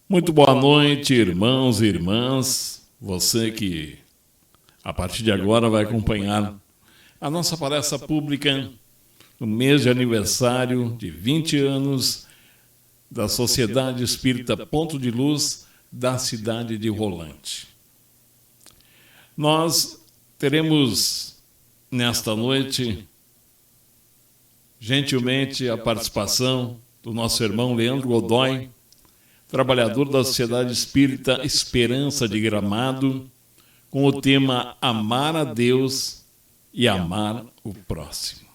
Muito boa noite, irmãos e irmãs. Você que a partir de agora vai acompanhar a nossa palestra pública no mês de aniversário de 20 anos da Sociedade Espírita Ponto de Luz da cidade de Rolante. Nós teremos nesta noite, gentilmente, a participação do nosso irmão Leandro Godoy, trabalhador da Sociedade Espírita Esperança de Gramado, com o tema Amar a Deus e Amar o Próximo.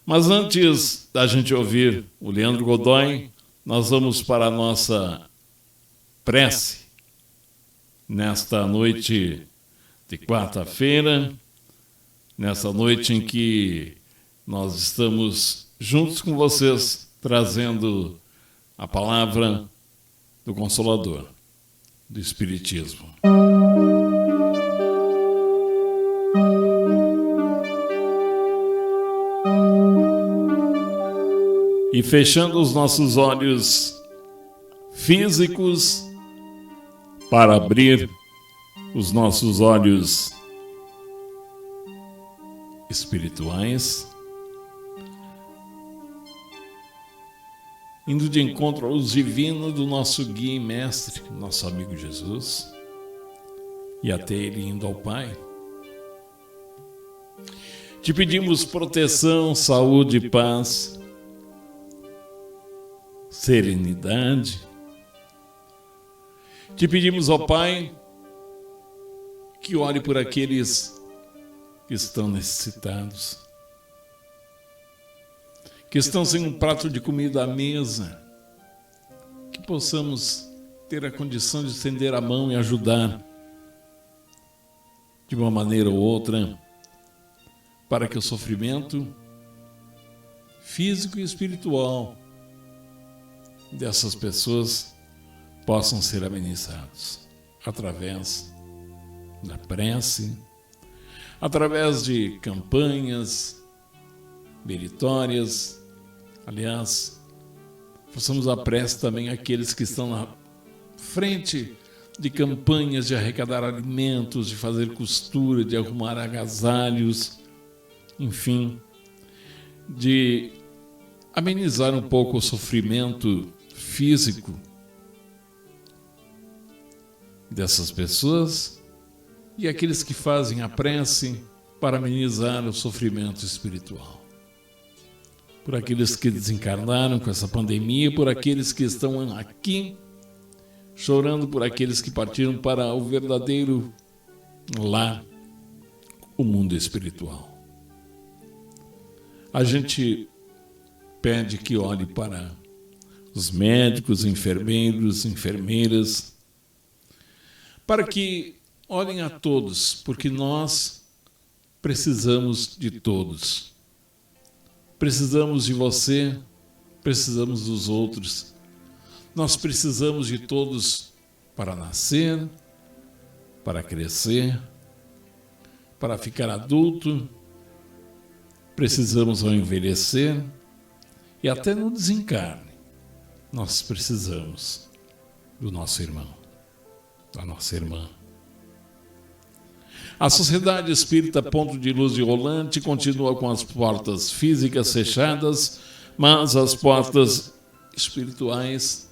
Mas antes da gente ouvir o Leandro Godoy, nós vamos para a nossa prece nesta noite de quarta-feira, nessa noite em que nós estamos juntos com vocês, trazendo a palavra do Consolador, do Espiritismo. E fechando os nossos olhos físicos para abrir os nossos olhos espirituais, indo de encontro à luz divina do nosso guia e mestre, nosso amigo Jesus, e até ele indo ao Pai. Te pedimos proteção, saúde e paz, serenidade. Te pedimos, ó Pai, que ore por aqueles que estão necessitados, que estão sem um prato de comida à mesa, que possamos ter a condição de estender a mão e ajudar de uma maneira ou outra, para que o sofrimento físico e espiritual dessas pessoas possam ser amenizados através da prece, através de campanhas meritórias. Aliás, façamos a prece também àqueles que estão na frente de campanhas de arrecadar alimentos, de fazer costura, de arrumar agasalhos, enfim, de amenizar um pouco o sofrimento físico dessas pessoas e aqueles que fazem a prece para amenizar o sofrimento espiritual. Por aqueles que desencarnaram com essa pandemia, por aqueles que estão aqui chorando, por aqueles que partiram para o verdadeiro lar, o mundo espiritual. A gente pede que olhe para os médicos, enfermeiros, enfermeiras, para que olhem a todos, porque nós precisamos de todos. Precisamos de você, precisamos dos outros. Nós precisamos de todos para nascer, para crescer, para ficar adulto. Precisamos ao envelhecer e até no desencarne. Nós precisamos do nosso irmão, da nossa irmã. A Sociedade Espírita Ponto de Luz de Rolante continua com as portas físicas fechadas, mas as portas espirituais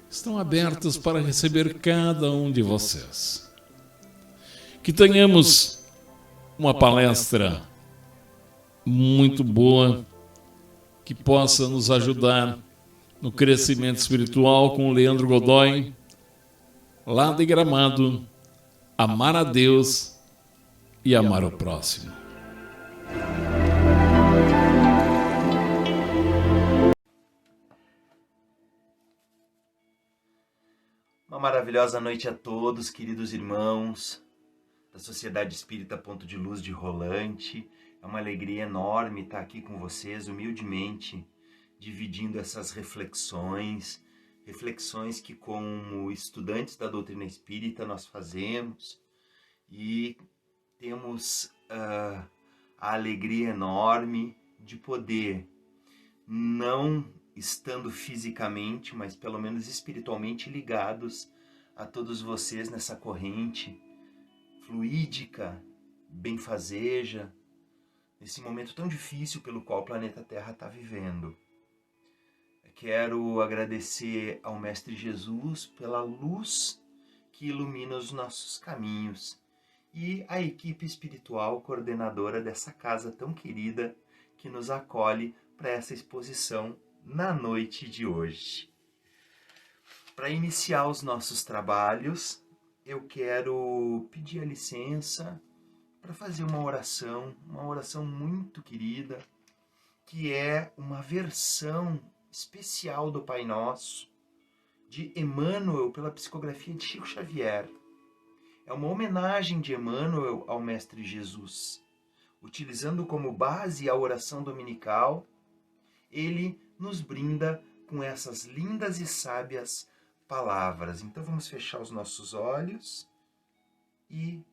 estão abertas para receber cada um de vocês. Que tenhamos uma palestra muito boa, que possa nos ajudar no crescimento espiritual com o Leandro Godoy, lá de Gramado, amar a Deus e amar o próximo. Uma maravilhosa noite a todos, queridos irmãos da Sociedade Espírita Ponto de Luz de Rolante. É uma alegria enorme estar aqui com vocês, humildemente, dividindo essas reflexões que como estudantes da doutrina espírita nós fazemos, e temos a alegria enorme de poder não estando fisicamente, mas pelo menos espiritualmente ligados a todos vocês nessa corrente fluídica, benfazeja, nesse momento tão difícil pelo qual o planeta Terra está vivendo. Quero agradecer ao Mestre Jesus pela luz que ilumina os nossos caminhos e à equipe espiritual coordenadora dessa casa tão querida que nos acolhe para essa exposição na noite de hoje. Para iniciar os nossos trabalhos, eu quero pedir a licença para fazer uma oração muito querida, que é uma versão especial do Pai Nosso, de Emmanuel, pela psicografia de Chico Xavier. É uma homenagem de Emmanuel ao Mestre Jesus. Utilizando como base a oração dominical, ele nos brinda com essas lindas e sábias palavras. Então vamos fechar os nossos olhos e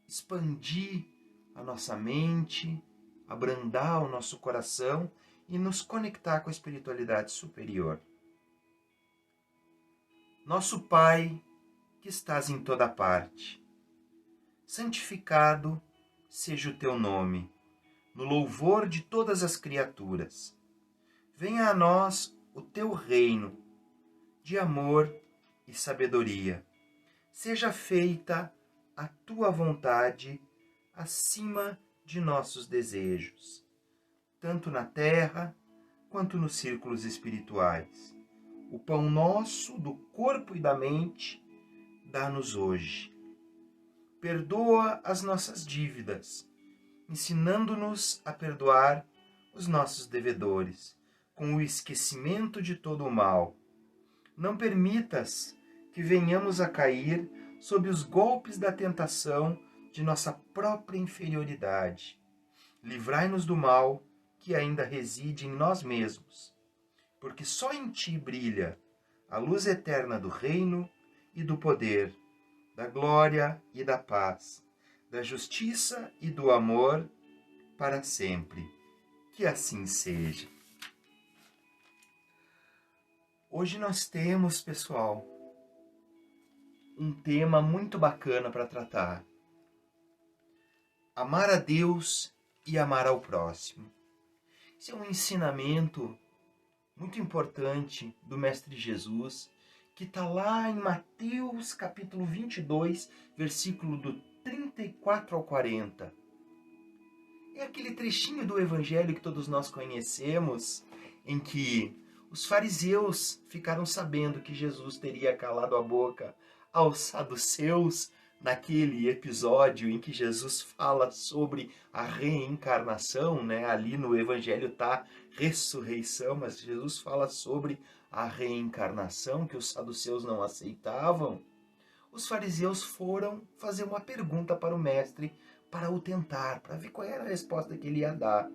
expandir a nossa mente, abrandar o nosso coração e nos conectar com a espiritualidade superior. Nosso Pai, que estás em toda parte, santificado seja o teu nome, no louvor de todas as criaturas. Venha a nós o teu reino, de amor e sabedoria. Seja feita a tua vontade acima de nossos desejos, tanto na terra quanto nos círculos espirituais. O pão nosso do corpo e da mente dá-nos hoje. Perdoa as nossas dívidas, ensinando-nos a perdoar os nossos devedores, com o esquecimento de todo o mal. Não permitas que venhamos a cair sob os golpes da tentação de nossa própria inferioridade. Livrai-nos do mal que ainda reside em nós mesmos, porque só em ti brilha a luz eterna do reino e do poder, da glória e da paz, da justiça e do amor para sempre. Que assim seja. Hoje nós temos, pessoal, um tema muito bacana para tratar. Amar a Deus e amar ao próximo. Esse é um ensinamento muito importante do Mestre Jesus, que está lá em Mateus capítulo 22, versículo do 34 ao 40. É aquele trechinho do Evangelho que todos nós conhecemos, em que os fariseus ficaram sabendo que Jesus teria calado a boca aos saduceus naquele episódio em que Jesus fala sobre a reencarnação, né? Ali no Evangelho está ressurreição, mas Jesus fala sobre a reencarnação que os saduceus não aceitavam. Os fariseus foram fazer uma pergunta para o mestre, para o tentar, para ver qual era a resposta que ele ia dar.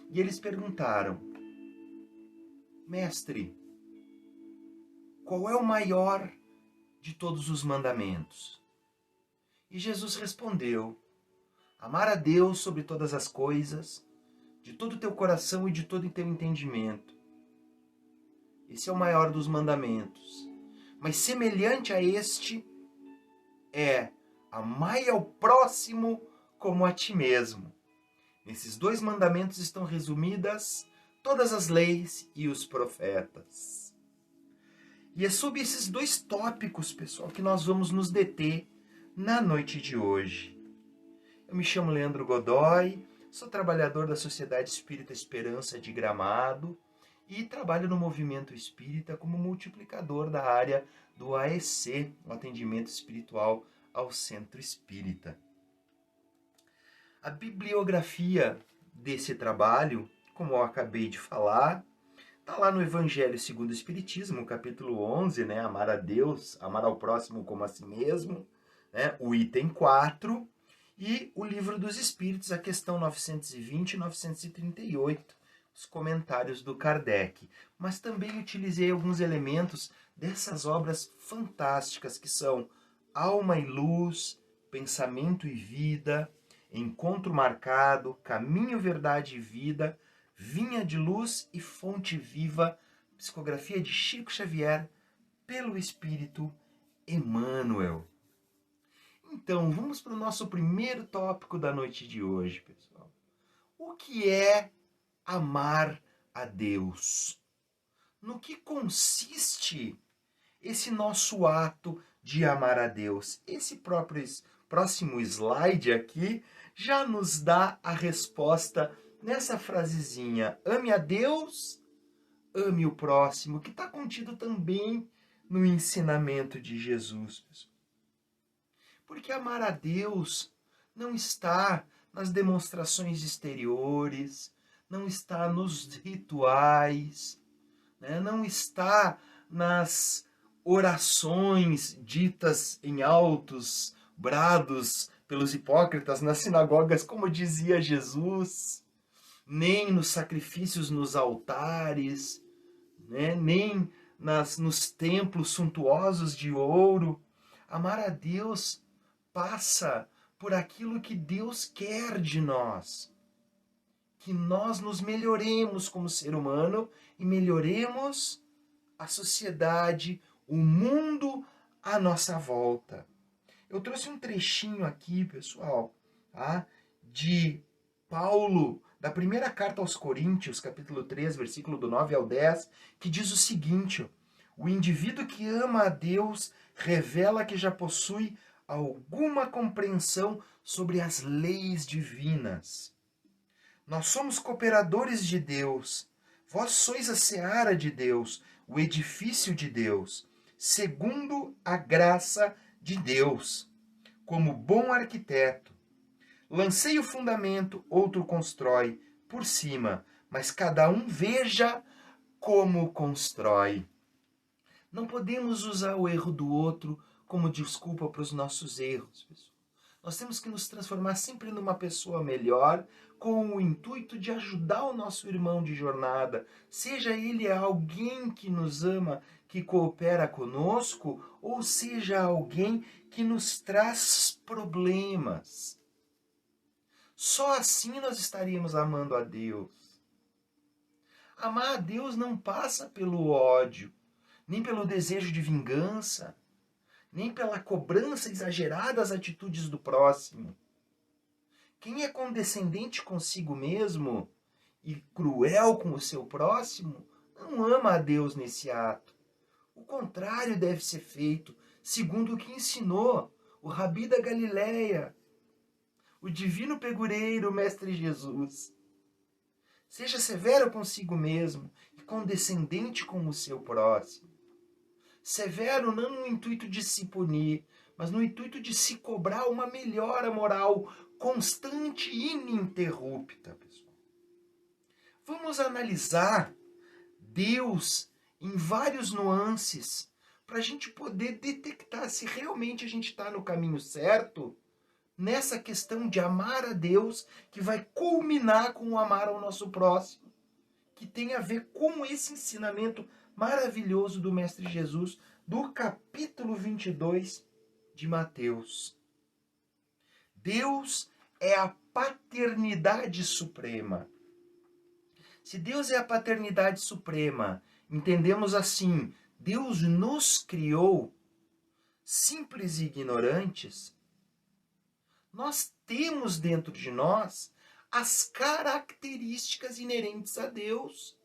E eles perguntaram: Mestre, qual é o maior de todos os mandamentos? E Jesus respondeu: amar a Deus sobre todas as coisas, de todo o teu coração e de todo o teu entendimento. Esse é o maior dos mandamentos. Mas semelhante a este é: amai ao próximo como a ti mesmo. Nesses dois mandamentos estão resumidas todas as leis e os profetas. E é sobre esses dois tópicos, pessoal, que nós vamos nos deter na noite de hoje. Eu me chamo Leandro Godoy, sou trabalhador da Sociedade Espírita Esperança de Gramado e trabalho no movimento espírita como multiplicador da área do AEC, o atendimento espiritual ao centro espírita. A bibliografia desse trabalho, como eu acabei de falar, está lá no Evangelho segundo o Espiritismo, capítulo 11, né? Amar a Deus, amar ao próximo como a si mesmo, né? O item 4, e o Livro dos Espíritos, a questão 920 e 938, os comentários do Kardec. Mas também utilizei alguns elementos dessas obras fantásticas que são Alma e Luz, Pensamento e Vida, Encontro Marcado, Caminho, Verdade e Vida, Vinha de Luz e Fonte Viva psicografia de Chico Xavier, pelo Espírito Emmanuel. Então, vamos para o nosso primeiro tópico da noite de hoje, pessoal. O que é amar a Deus? No que consiste esse nosso ato de amar a Deus? Esse próximo slide aqui já nos dá a resposta nessa frasezinha: ame a Deus, ame o próximo, que está contido também no ensinamento de Jesus, pessoal. Porque amar a Deus não está nas demonstrações exteriores, não está nos rituais, né? Não está nas orações ditas em altos brados pelos hipócritas nas sinagogas, como dizia Jesus, nem nos sacrifícios nos altares, né? Nem nos templos suntuosos de ouro. Amar a Deus passa por aquilo que Deus quer de nós. Que nós nos melhoremos como ser humano e melhoremos a sociedade, o mundo à nossa volta. Eu trouxe um trechinho aqui, pessoal, tá? De Paulo, da primeira carta aos Coríntios, capítulo 3, versículo do 9 ao 10, que diz o seguinte: o indivíduo que ama a Deus revela que já possui alguma compreensão sobre as leis divinas. Nós somos cooperadores de Deus. Vós sois a seara de Deus, o edifício de Deus, segundo a graça de Deus. Como bom arquiteto, lancei o fundamento, outro constrói por cima, mas cada um veja como constrói. Não podemos usar o erro do outro como desculpa para os nossos erros, pessoal. Nós temos que nos transformar sempre numa pessoa melhor, com o intuito de ajudar o nosso irmão de jornada, seja ele alguém que nos ama, que coopera conosco, ou seja alguém que nos traz problemas. Só assim nós estaríamos amando a Deus. Amar a Deus não passa pelo ódio, nem pelo desejo de vingança, nem pela cobrança exagerada das atitudes do próximo. Quem é condescendente consigo mesmo e cruel com o seu próximo, não ama a Deus nesse ato. O contrário deve ser feito, segundo o que ensinou o Rabi da Galileia, o divino pegureiro, o Mestre Jesus. Seja severo consigo mesmo e condescendente com o seu próximo. Severo não no intuito de se punir, mas no intuito de se cobrar uma melhora moral constante e ininterrupta, pessoal. Vamos analisar Deus em vários nuances para a gente poder detectar se realmente a gente está no caminho certo nessa questão de amar a Deus, que vai culminar com o amar ao nosso próximo, que tem a ver com esse ensinamento maravilhoso do Mestre Jesus, do capítulo 22 de Mateus. Deus é a paternidade suprema. Se Deus é a paternidade suprema, entendemos assim: Deus nos criou simples e ignorantes. Nós temos dentro de nós as características inerentes a Deus.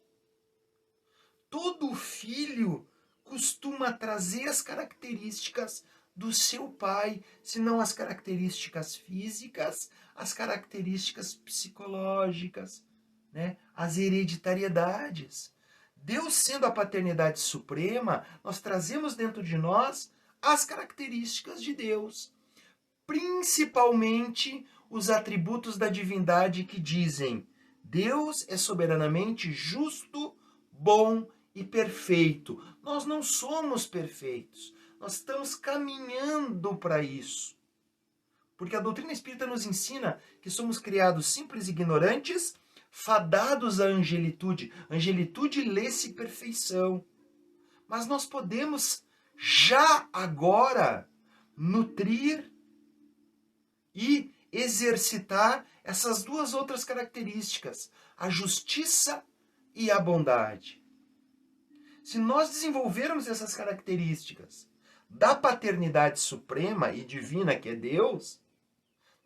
Todo filho costuma trazer as características do seu pai, se não as características físicas, as características psicológicas, né? As hereditariedades. Deus sendo a paternidade suprema, nós trazemos dentro de nós as características de Deus. Principalmente os atributos da divindade que dizem: Deus é soberanamente justo, bom e perfeito. Nós não somos perfeitos. Nós estamos caminhando para isso. Porque a doutrina espírita nos ensina que somos criados simples e ignorantes, fadados à angelitude. Angelitude lê-se perfeição. Mas nós podemos já agora nutrir e exercitar essas duas outras características, a justiça e a bondade. Se nós desenvolvermos essas características da paternidade suprema e divina que é Deus,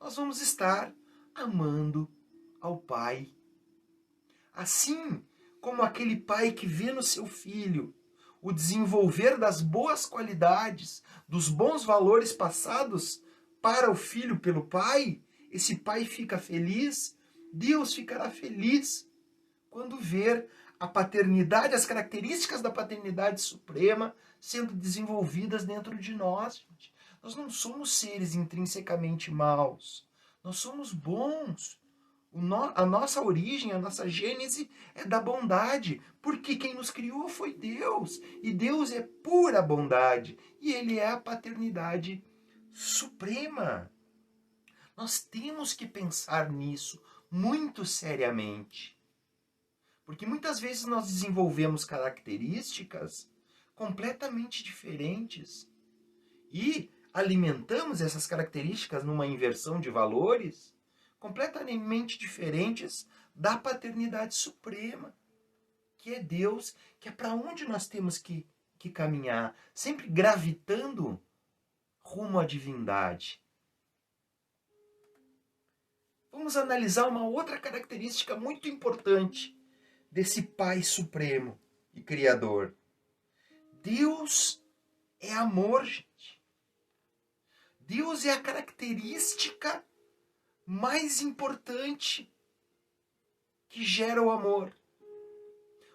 nós vamos estar amando ao Pai. Assim como aquele pai que vê no seu filho o desenvolver das boas qualidades, dos bons valores passados para o filho pelo pai, esse pai fica feliz, Deus ficará feliz quando ver a paternidade, as características da paternidade suprema sendo desenvolvidas dentro de nós, gente. Nós não somos seres intrinsecamente maus. Nós somos bons. A nossa origem, a nossa gênese é da bondade, porque quem nos criou foi Deus. E Deus é pura bondade. E Ele é a paternidade suprema. Nós temos que pensar nisso muito seriamente. Porque muitas vezes nós desenvolvemos características completamente diferentes e alimentamos essas características numa inversão de valores completamente diferentes da paternidade suprema, que é Deus, que é para onde nós temos que caminhar, sempre gravitando rumo à divindade. Vamos analisar uma outra característica muito importante desse Pai Supremo e Criador. Deus é amor, gente. Deus é a característica mais importante que gera o amor.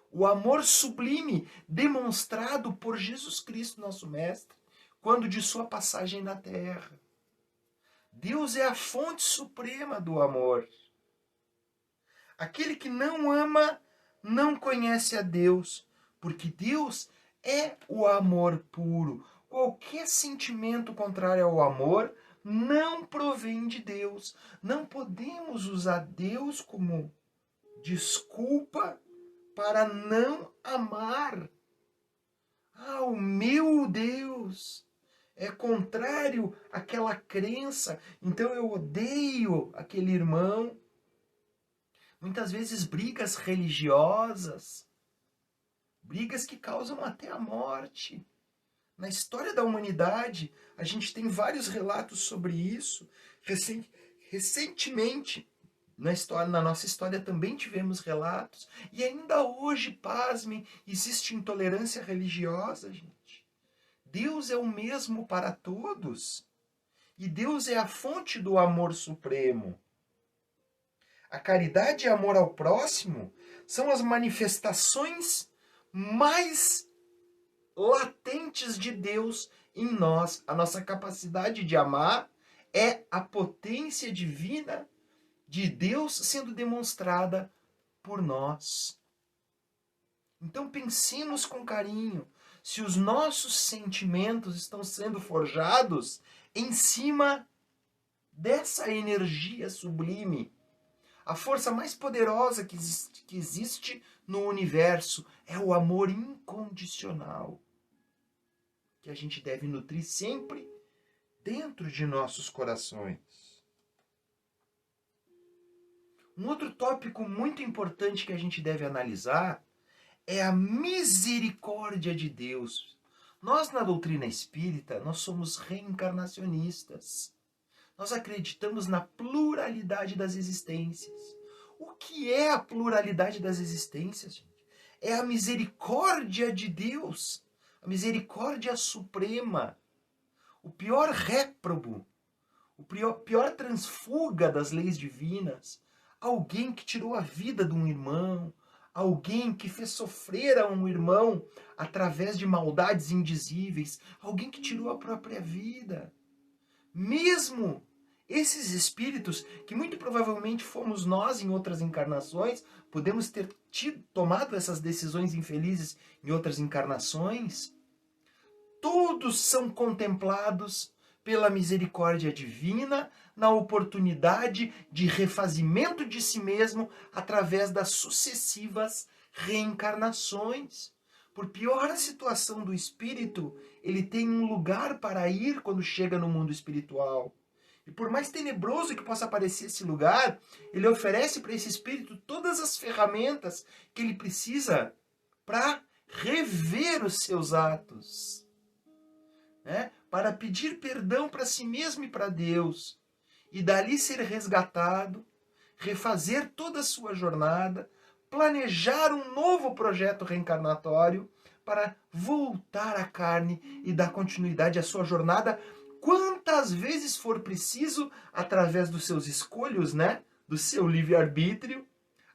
O amor sublime demonstrado por Jesus Cristo, nosso Mestre, quando de sua passagem na terra. Deus é a fonte suprema do amor. Aquele que não ama não conhece a Deus, porque Deus é o amor puro. Qualquer sentimento contrário ao amor não provém de Deus. Não podemos usar Deus como desculpa para não amar. O meu Deus é contrário àquela crença, então eu odeio aquele irmão. Muitas vezes brigas religiosas, brigas que causam até a morte. Na história da humanidade, a gente tem vários relatos sobre isso. Recentemente, na nossa história também tivemos relatos. E ainda hoje, pasmem, existe intolerância religiosa, gente. Deus é o mesmo para todos. E Deus é a fonte do amor supremo. A caridade e amor ao próximo são as manifestações mais latentes de Deus em nós. A nossa capacidade de amar é a potência divina de Deus sendo demonstrada por nós. Então pensemos com carinho se os nossos sentimentos estão sendo forjados em cima dessa energia sublime. A força mais poderosa que existe no universo é o amor incondicional, que a gente deve nutrir sempre dentro de nossos corações. Um outro tópico muito importante que a gente deve analisar é a misericórdia de Deus. Nós, na doutrina espírita, nós somos reencarnacionistas. Nós acreditamos na pluralidade das existências. O que é a pluralidade das existências, gente? É a misericórdia de Deus, a misericórdia suprema. O pior réprobo, o pior transfuga das leis divinas, alguém que tirou a vida de um irmão, alguém que fez sofrer a um irmão através de maldades indizíveis, alguém que tirou a própria vida. Mesmo esses espíritos, que muito provavelmente fomos nós em outras encarnações, podemos ter tomado essas decisões infelizes em outras encarnações, todos são contemplados pela misericórdia divina na oportunidade de refazimento de si mesmo através das sucessivas reencarnações. Por pior a situação do espírito, ele tem um lugar para ir quando chega no mundo espiritual. E por mais tenebroso que possa parecer esse lugar, ele oferece para esse espírito todas as ferramentas que ele precisa para rever os seus atos, né? Para pedir perdão para si mesmo e para Deus, e dali ser resgatado, refazer toda a sua jornada, planejar um novo projeto reencarnatório para voltar à carne e dar continuidade à sua jornada quantas vezes for preciso, através dos seus escolhos, né? Do seu livre-arbítrio,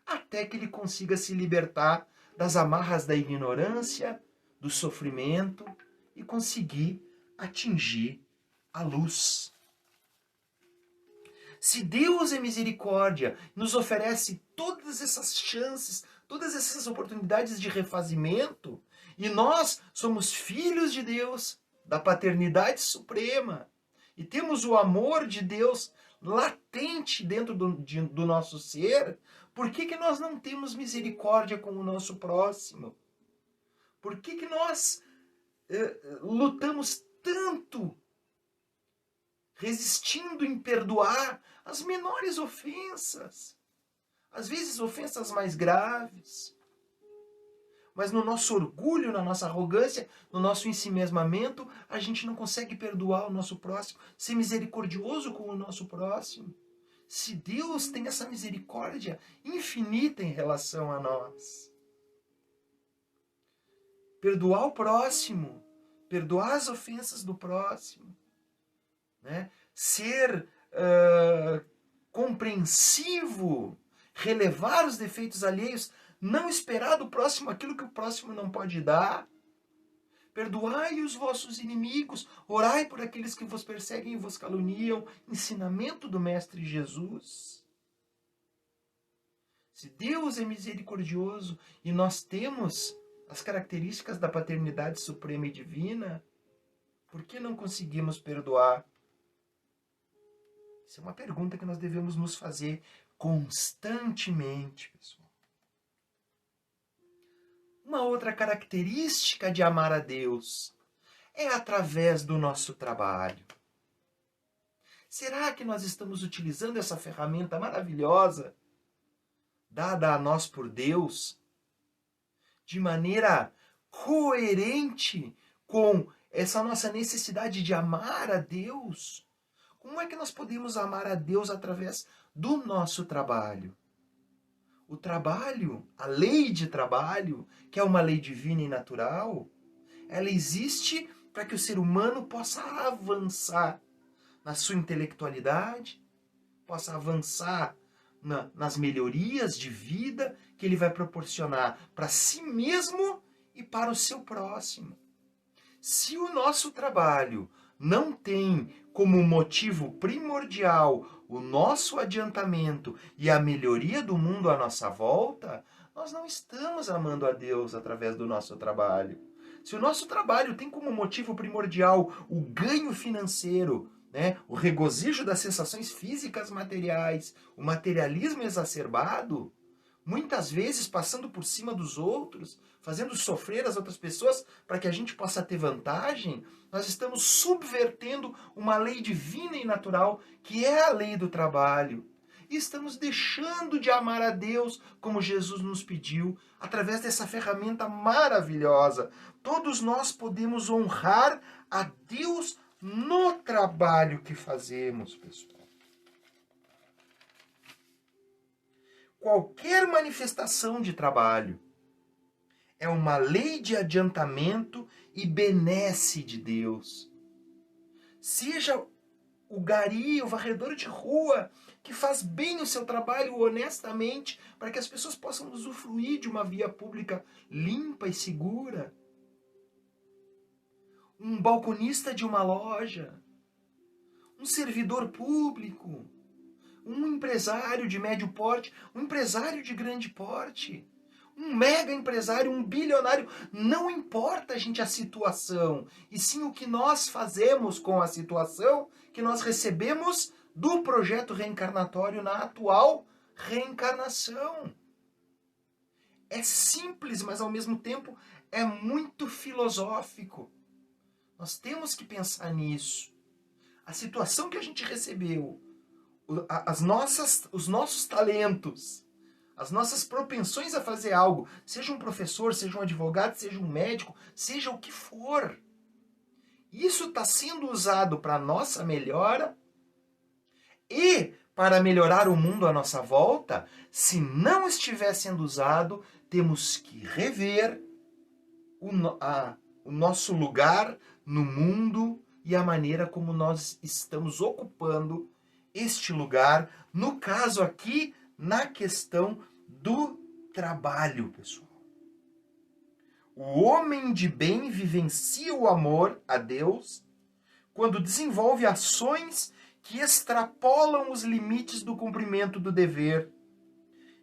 até que ele consiga se libertar das amarras da ignorância, do sofrimento e conseguir atingir a luz. Se Deus é misericórdia, nos oferece todas essas chances, todas essas oportunidades de refazimento, e nós somos filhos de Deus, da paternidade suprema, e temos o amor de Deus latente dentro do nosso ser, por que nós não temos misericórdia com o nosso próximo? Por que nós lutamos tanto, resistindo em perdoar as menores ofensas, às vezes ofensas mais graves, mas no nosso orgulho, na nossa arrogância, no nosso ensimesmamento, a gente não consegue perdoar o nosso próximo, ser misericordioso com o nosso próximo. Se Deus tem essa misericórdia infinita em relação a nós. Perdoar o próximo, perdoar as ofensas do próximo, né? Ser compreensivo, relevar os defeitos alheios, não esperar do próximo aquilo que o próximo não pode dar. Perdoai os vossos inimigos, orai por aqueles que vos perseguem e vos caluniam. Ensinamento do Mestre Jesus. Se Deus é misericordioso e nós temos as características da paternidade suprema e divina, por que não conseguimos perdoar? Isso é uma pergunta que nós devemos nos fazer constantemente, pessoal. Uma outra característica de amar a Deus é através do nosso trabalho. Será que nós estamos utilizando essa ferramenta maravilhosa dada a nós por Deus de maneira coerente com essa nossa necessidade de amar a Deus? Como é que nós podemos amar a Deus através do nosso trabalho? O trabalho, a lei de trabalho, que é uma lei divina e natural, ela existe para que o ser humano possa avançar na sua intelectualidade, possa avançar nas melhorias de vida que ele vai proporcionar para si mesmo e para o seu próximo. Se o nosso trabalho não tem como motivo primordial o nosso adiantamento e a melhoria do mundo à nossa volta, nós não estamos amando a Deus através do nosso trabalho. Se o nosso trabalho tem como motivo primordial o ganho financeiro, né, o regozijo das sensações físicas materiais, o materialismo exacerbado, muitas vezes passando por cima dos outros, fazendo sofrer as outras pessoas para que a gente possa ter vantagem, nós estamos subvertendo uma lei divina e natural, que é a lei do trabalho. E estamos deixando de amar a Deus como Jesus nos pediu, através dessa ferramenta maravilhosa. Todos nós podemos honrar a Deus no trabalho que fazemos, pessoal. Qualquer manifestação de trabalho é uma lei de adiantamento e benesse de Deus. Seja o gari, o varredor de rua, que faz bem o seu trabalho honestamente, para que as pessoas possam usufruir de uma via pública limpa e segura. Um balconista de uma loja, um servidor público, um empresário de médio porte, um empresário de grande porte, um mega empresário, um bilionário. Não importa, gente, a situação, e sim o que nós fazemos com a situação que nós recebemos do projeto reencarnatório na atual reencarnação. É simples, mas ao mesmo tempo é muito filosófico. Nós temos que pensar nisso. A situação que a gente recebeu, os nossos talentos, as nossas propensões a fazer algo, seja um professor, seja um advogado, seja um médico, seja o que for. Isso está sendo usado para a nossa melhora e para melhorar o mundo à nossa volta. Se não estiver sendo usado, temos que rever o nosso lugar no mundo e a maneira como nós estamos ocupando este lugar, no caso aqui, na questão do trabalho, pessoal. O homem de bem vivencia o amor a Deus quando desenvolve ações que extrapolam os limites do cumprimento do dever,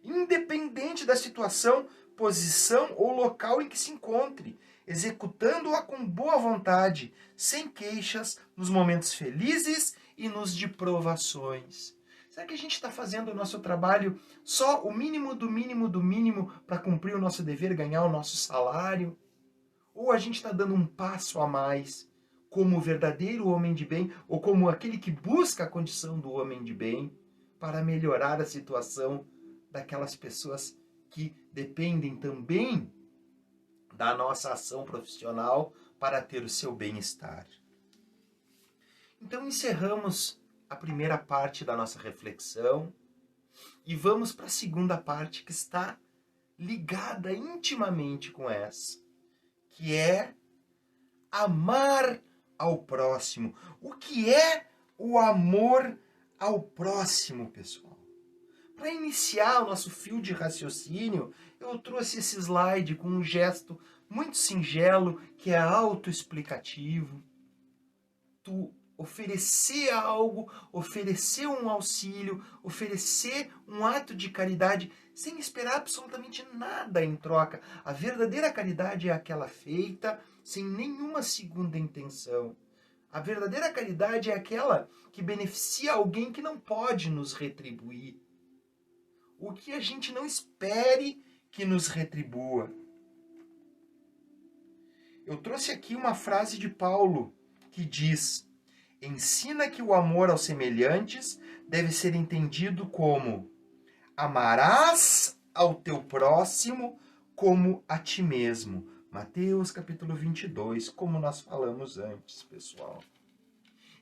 independente da situação, posição ou local em que se encontre, executando-a com boa vontade, sem queixas, nos momentos felizes e nos de provações. Será que a gente está fazendo o nosso trabalho só o mínimo do mínimo do mínimo para cumprir o nosso dever, ganhar o nosso salário? Ou a gente está dando um passo a mais, como o verdadeiro homem de bem, ou como aquele que busca a condição do homem de bem, para melhorar a situação daquelas pessoas que dependem também da nossa ação profissional para ter o seu bem-estar? Então encerramos a primeira parte da nossa reflexão e vamos para a segunda parte, que está ligada intimamente com essa, que é amar ao próximo. O que é o amor ao próximo, pessoal? Para iniciar o nosso fio de raciocínio, eu trouxe esse slide com um gesto muito singelo, que é autoexplicativo. Tu oferecer algo, oferecer um auxílio, oferecer um ato de caridade, sem esperar absolutamente nada em troca. A verdadeira caridade é aquela feita sem nenhuma segunda intenção. A verdadeira caridade é aquela que beneficia alguém que não pode nos retribuir. O que a gente não espere que nos retribua. Eu trouxe aqui uma frase de Paulo que diz: ensina que o amor aos semelhantes deve ser entendido como amarás ao teu próximo como a ti mesmo. Mateus capítulo 22, como nós falamos antes, pessoal.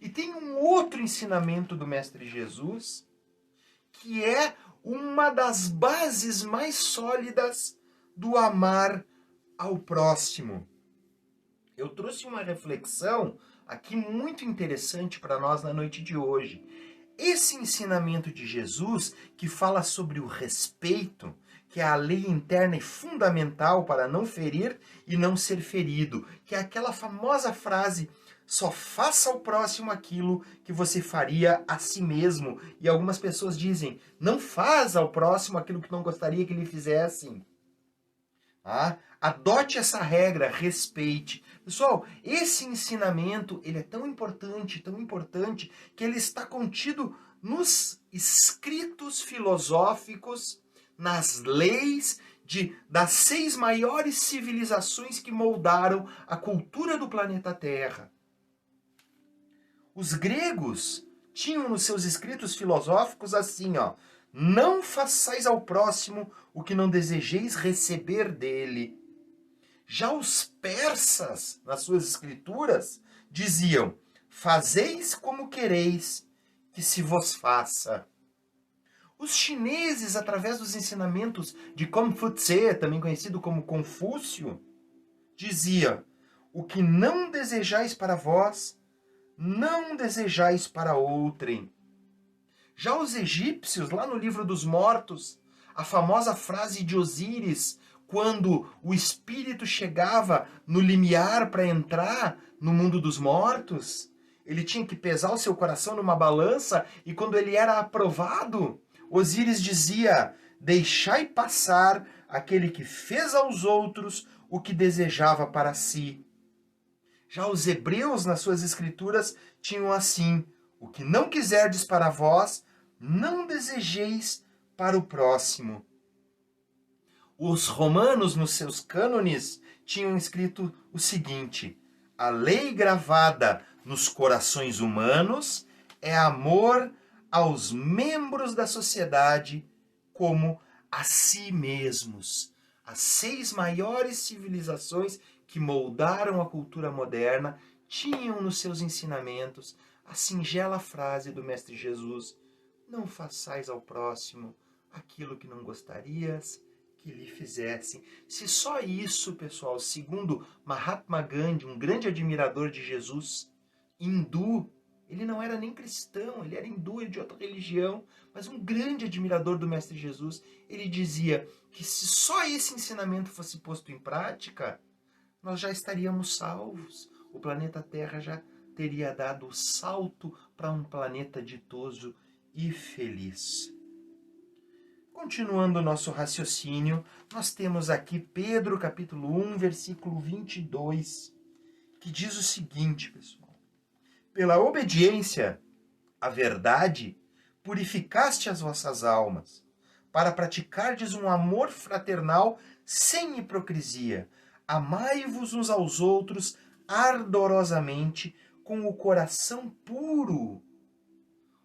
E tem um outro ensinamento do Mestre Jesus, que é uma das bases mais sólidas do amar ao próximo. Eu trouxe uma reflexão aqui muito interessante para nós na noite de hoje. Esse ensinamento de Jesus, que fala sobre o respeito, que é a lei interna e fundamental para não ferir e não ser ferido, que é aquela famosa frase: só faça ao próximo aquilo que você faria a si mesmo. E algumas pessoas dizem: não faz ao próximo aquilo que não gostaria que lhe fizessem. Adote essa regra, respeite. Pessoal, esse ensinamento ele é tão importante, que ele está contido nos escritos filosóficos, nas leis das 6 maiores civilizações que moldaram a cultura do planeta Terra. Os gregos tinham nos seus escritos filosóficos assim, não façais ao próximo o que não desejeis receber dele. Já os persas, nas suas escrituras, diziam: fazeis como quereis que se vos faça. Os chineses, através dos ensinamentos de Confúcio, também conhecido como Confúcio, dizia: o que não desejais para vós, não desejais para outrem. Já os egípcios, lá no livro dos mortos, a famosa frase de Osíris, quando o espírito chegava no limiar para entrar no mundo dos mortos, ele tinha que pesar o seu coração numa balança, e quando ele era aprovado, Osíris dizia: deixai passar aquele que fez aos outros o que desejava para si. Já os hebreus, nas suas escrituras, tinham assim: o que não quiserdes para vós, não desejeis para o próximo. Os romanos, nos seus cânones, tinham escrito o seguinte: a lei gravada nos corações humanos é amor aos membros da sociedade como a si mesmos. As 6 maiores civilizações que moldaram a cultura moderna tinham nos seus ensinamentos a singela frase do Mestre Jesus: não façais ao próximo aquilo que não gostarias que lhe fizessem. Se só isso, pessoal, segundo Mahatma Gandhi, um grande admirador de Jesus, hindu, ele não era nem cristão, ele era hindu, ele de outra religião, mas um grande admirador do Mestre Jesus, ele dizia que se só esse ensinamento fosse posto em prática, nós já estaríamos salvos. O planeta Terra já teria dado o salto para um planeta ditoso e feliz. Continuando o nosso raciocínio, nós temos aqui Pedro, capítulo 1, versículo 22, que diz o seguinte, pessoal: pela obediência à verdade, purificaste as vossas almas, para praticardes um amor fraternal sem hipocrisia. Amai-vos uns aos outros ardorosamente, com o coração puro.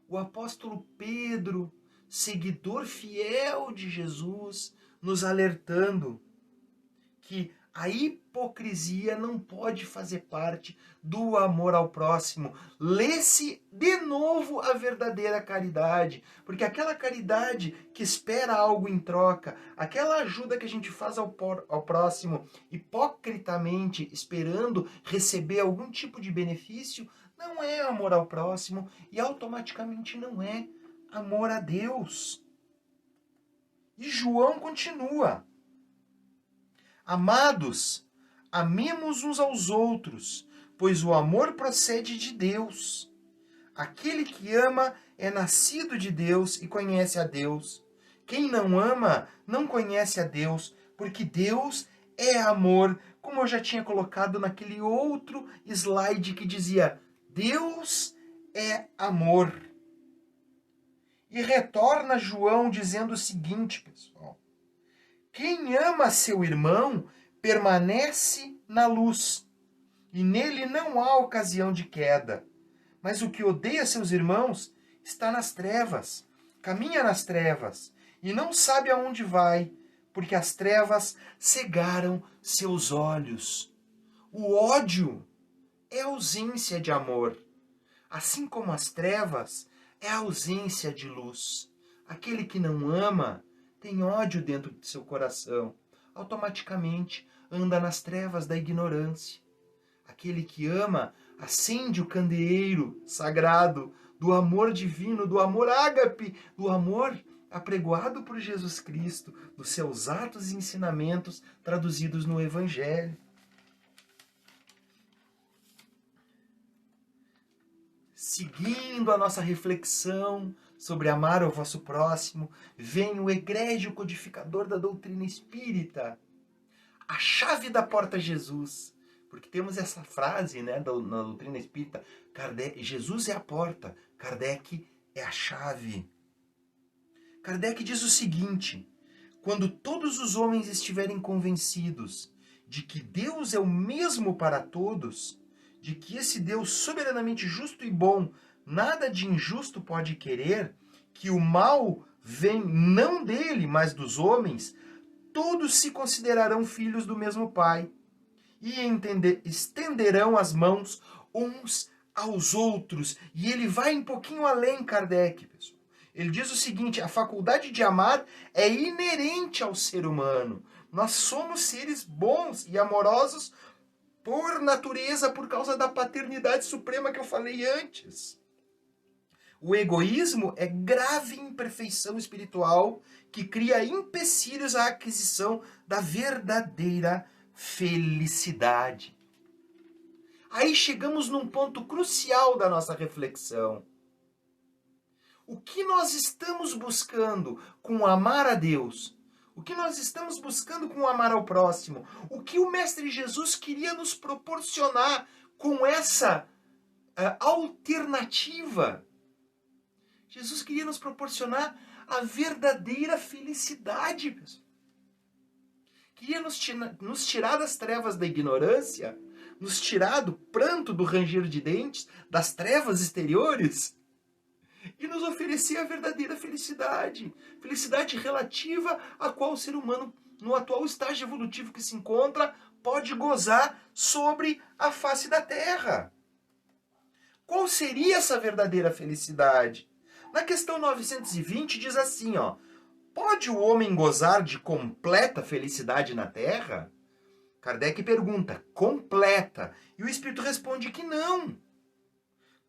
O apóstolo Pedro, seguidor fiel de Jesus, nos alertando que a hipocrisia não pode fazer parte do amor ao próximo. Lê-se de novo a verdadeira caridade, porque aquela caridade que espera algo em troca, aquela ajuda que a gente faz ao próximo hipocritamente, esperando receber algum tipo de benefício, não é amor ao próximo e automaticamente não é amor a Deus. E João continua: amados, amemos uns aos outros, pois o amor procede de Deus. Aquele que ama é nascido de Deus e conhece a Deus. Quem não ama não conhece a Deus, porque Deus é amor, como eu já tinha colocado naquele outro slide que dizia: Deus é amor. E retorna João dizendo o seguinte, pessoal: quem ama seu irmão permanece na luz, e nele não há ocasião de queda. Mas o que odeia seus irmãos está nas trevas, caminha nas trevas, e não sabe aonde vai, porque as trevas cegaram seus olhos. O ódio é ausência de amor, assim como as trevas é ausência de luz. Aquele que não ama tem ódio dentro de seu coração, automaticamente anda nas trevas da ignorância. Aquele que ama acende o candeeiro sagrado do amor divino, do amor ágape, do amor apregoado por Jesus Cristo, dos seus atos e ensinamentos traduzidos no Evangelho. Seguindo a nossa reflexão sobre amar o vosso próximo, vem o egrégio codificador da doutrina espírita, a chave da porta Jesus. Porque temos essa frase, né, na doutrina espírita: Jesus é a porta, Kardec é a chave. Kardec diz o seguinte: quando todos os homens estiverem convencidos de que Deus é o mesmo para todos, de que esse Deus soberanamente justo e bom nada de injusto pode querer, que o mal vem não dele, mas dos homens, todos se considerarão filhos do mesmo Pai e estenderão as mãos uns aos outros. E ele vai um pouquinho além, Kardec, pessoal. Ele diz o seguinte: a faculdade de amar é inerente ao ser humano. Nós somos seres bons e amorosos por natureza, por causa da paternidade suprema que eu falei antes. O egoísmo é grave imperfeição espiritual que cria empecilhos à aquisição da verdadeira felicidade. Aí chegamos num ponto crucial da nossa reflexão. O que nós estamos buscando com amar a Deus? O que nós estamos buscando com amar ao próximo? O que o Mestre Jesus queria nos proporcionar com essa alternativa? Jesus queria nos proporcionar a verdadeira felicidade, pessoal. Queria nos tirar das trevas da ignorância, nos tirar do pranto, do ranger de dentes, das trevas exteriores, e nos oferecer a verdadeira felicidade. Felicidade relativa a qual o ser humano, no atual estágio evolutivo que se encontra, pode gozar sobre a face da Terra. Qual seria essa verdadeira felicidade? Na questão 920 diz assim, ó: pode o homem gozar de completa felicidade na Terra? Kardec pergunta, completa? E o Espírito responde que não.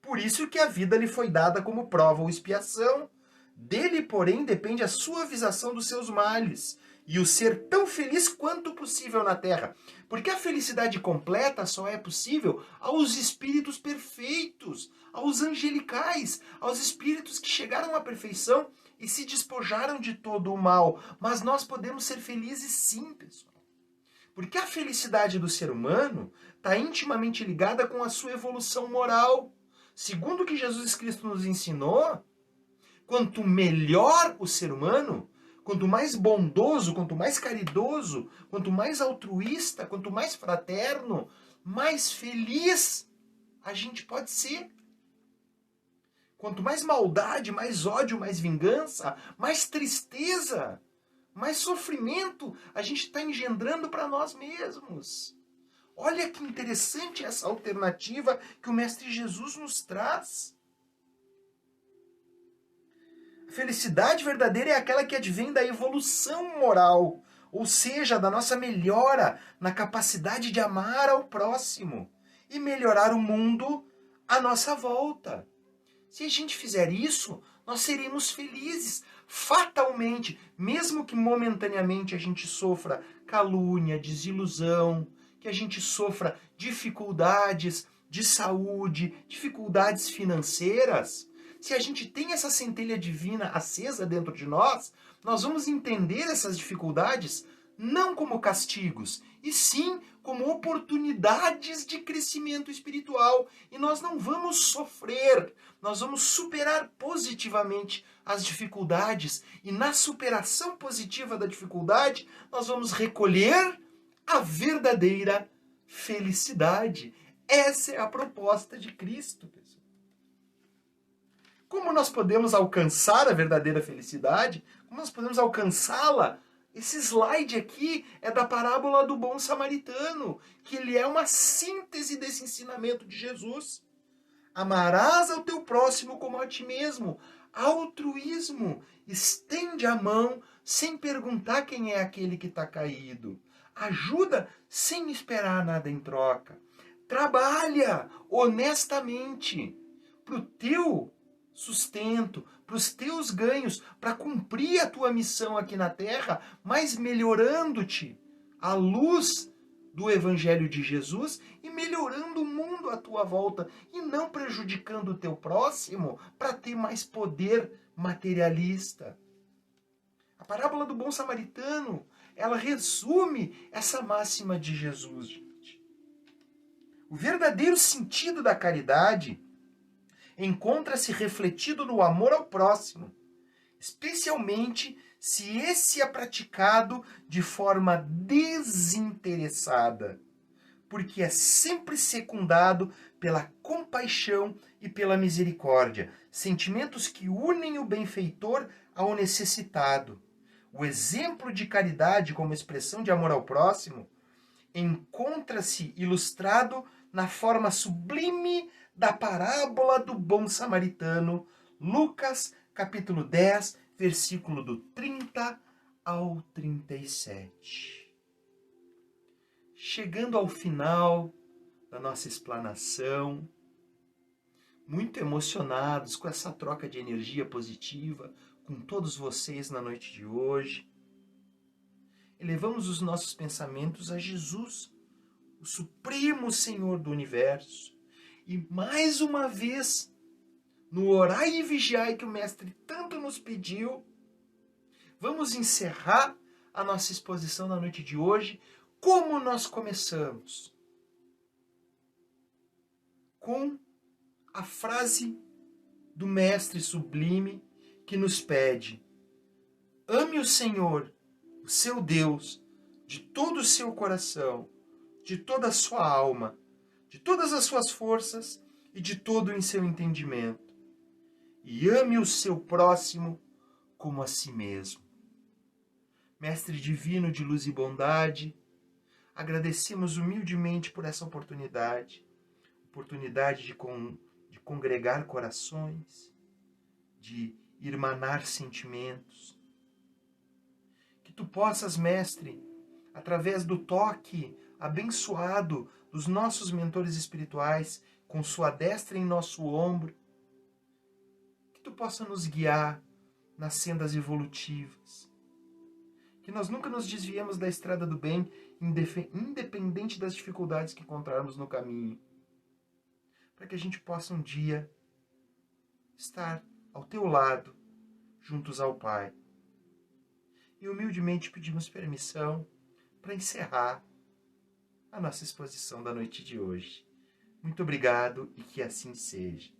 Por isso que a vida lhe foi dada como prova ou expiação. Dele, porém, depende a suavização dos seus males e o ser tão feliz quanto possível na Terra. Porque a felicidade completa só é possível aos espíritos perfeitos, aos angelicais, aos espíritos que chegaram à perfeição e se despojaram de todo o mal. Mas nós podemos ser felizes sim, pessoal. Porque a felicidade do ser humano está intimamente ligada com a sua evolução moral. Segundo o que Jesus Cristo nos ensinou, quanto melhor o ser humano, quanto mais bondoso, quanto mais caridoso, quanto mais altruísta, quanto mais fraterno, mais feliz a gente pode ser. Quanto mais maldade, mais ódio, mais vingança, mais tristeza, mais sofrimento a gente está engendrando para nós mesmos. Olha que interessante essa alternativa que o Mestre Jesus nos traz. A felicidade verdadeira é aquela que advém da evolução moral, ou seja, da nossa melhora na capacidade de amar ao próximo e melhorar o mundo à nossa volta. Se a gente fizer isso, nós seremos felizes, fatalmente, mesmo que momentaneamente a gente sofra calúnia, desilusão, que a gente sofra dificuldades de saúde, dificuldades financeiras. Se a gente tem essa centelha divina acesa dentro de nós, nós vamos entender essas dificuldades não como castigos, e sim como oportunidades de crescimento espiritual. E nós não vamos sofrer, nós vamos superar positivamente as dificuldades. E na superação positiva da dificuldade, nós vamos recolher a verdadeira felicidade. Essa é a proposta de Cristo, pessoal. Como nós podemos alcançar a verdadeira felicidade? Como nós podemos alcançá-la? Esse slide aqui é da parábola do bom samaritano, que ele é uma síntese desse ensinamento de Jesus. Amarás ao teu próximo como a ti mesmo. Altruísmo. Estende a mão sem perguntar quem é aquele que está caído. Ajuda sem esperar nada em troca. Trabalha honestamente para o teu sustento, para os teus ganhos, para cumprir a tua missão aqui na Terra, mas melhorando-te à luz do Evangelho de Jesus e melhorando o mundo à tua volta e não prejudicando o teu próximo para ter mais poder materialista. A parábola do bom samaritano, ela resume essa máxima de Jesus, gente. O verdadeiro sentido da caridade encontra-se refletido no amor ao próximo, especialmente se esse é praticado de forma desinteressada, porque é sempre secundado pela compaixão e pela misericórdia, sentimentos que unem o benfeitor ao necessitado. O exemplo de caridade como expressão de amor ao próximo encontra-se ilustrado na forma sublime da parábola do bom samaritano, Lucas, capítulo 10, versículo do 30 ao 37. Chegando ao final da nossa explanação, muito emocionados com essa troca de energia positiva com todos vocês na noite de hoje, elevamos os nossos pensamentos a Jesus, o Supremo Senhor do Universo. E mais uma vez, no orai e vigiai que o Mestre tanto nos pediu, vamos encerrar a nossa exposição na noite de hoje como nós começamos. Com a frase do Mestre sublime que nos pede: ame o Senhor, o seu Deus, de todo o seu coração, de toda a sua alma, de todas as suas forças e de todo o seu entendimento. e ame o seu próximo como a si mesmo. Mestre divino de luz e bondade, agradecemos humildemente por essa oportunidade de congregar corações, de irmanar sentimentos. Que tu possas, Mestre, através do toque abençoado dos nossos mentores espirituais, com sua destra em nosso ombro, que tu possa nos guiar nas sendas evolutivas. Que nós nunca nos desviemos da estrada do bem, independente das dificuldades que encontrarmos no caminho. Para que a gente possa um dia estar ao teu lado, juntos ao Pai. E humildemente pedimos permissão para encerrar a nossa exposição da noite de hoje. Muito obrigado e que assim seja.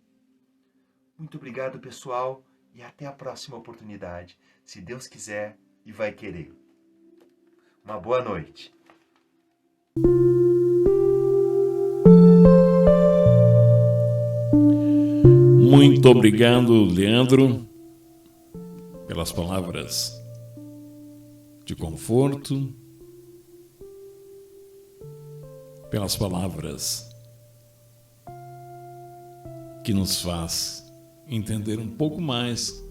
Muito obrigado, pessoal, e até a próxima oportunidade, se Deus quiser e vai querer. Uma boa noite. Muito obrigado, Leandro, pelas palavras de conforto, pelas palavras que nos faz entender um pouco mais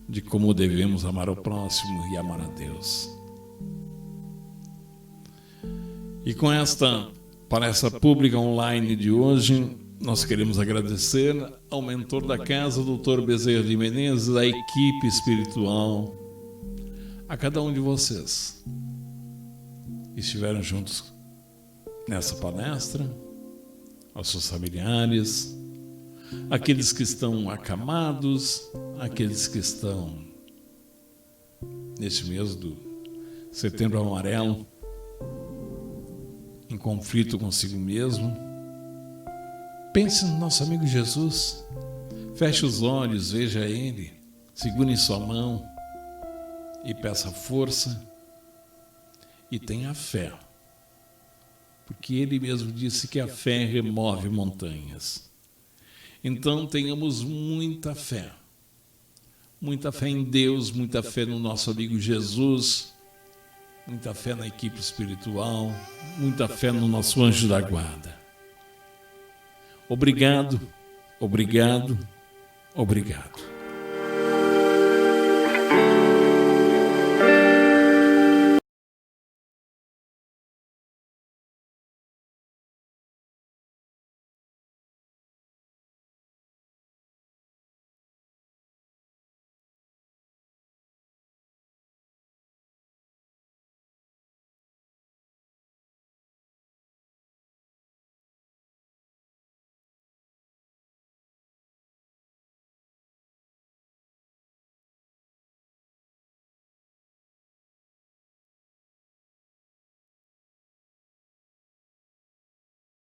de como devemos amar o próximo e amar a Deus. E com esta palestra pública online de hoje, nós queremos agradecer ao mentor da casa, Dr. Bezerra de Menezes, à equipe espiritual, a cada um de vocês que estiveram juntos nessa palestra, aos seus familiares, aqueles que estão acamados, aqueles que estão neste mês do Setembro Amarelo, em conflito consigo mesmo. Pense no nosso amigo Jesus, feche os olhos, veja Ele, segure em sua mão e peça força e tenha fé, porque Ele mesmo disse que a fé remove montanhas. Então tenhamos muita fé em Deus, muita fé no nosso amigo Jesus, muita fé na equipe espiritual, muita fé no nosso anjo da guarda. Obrigado, obrigado, obrigado.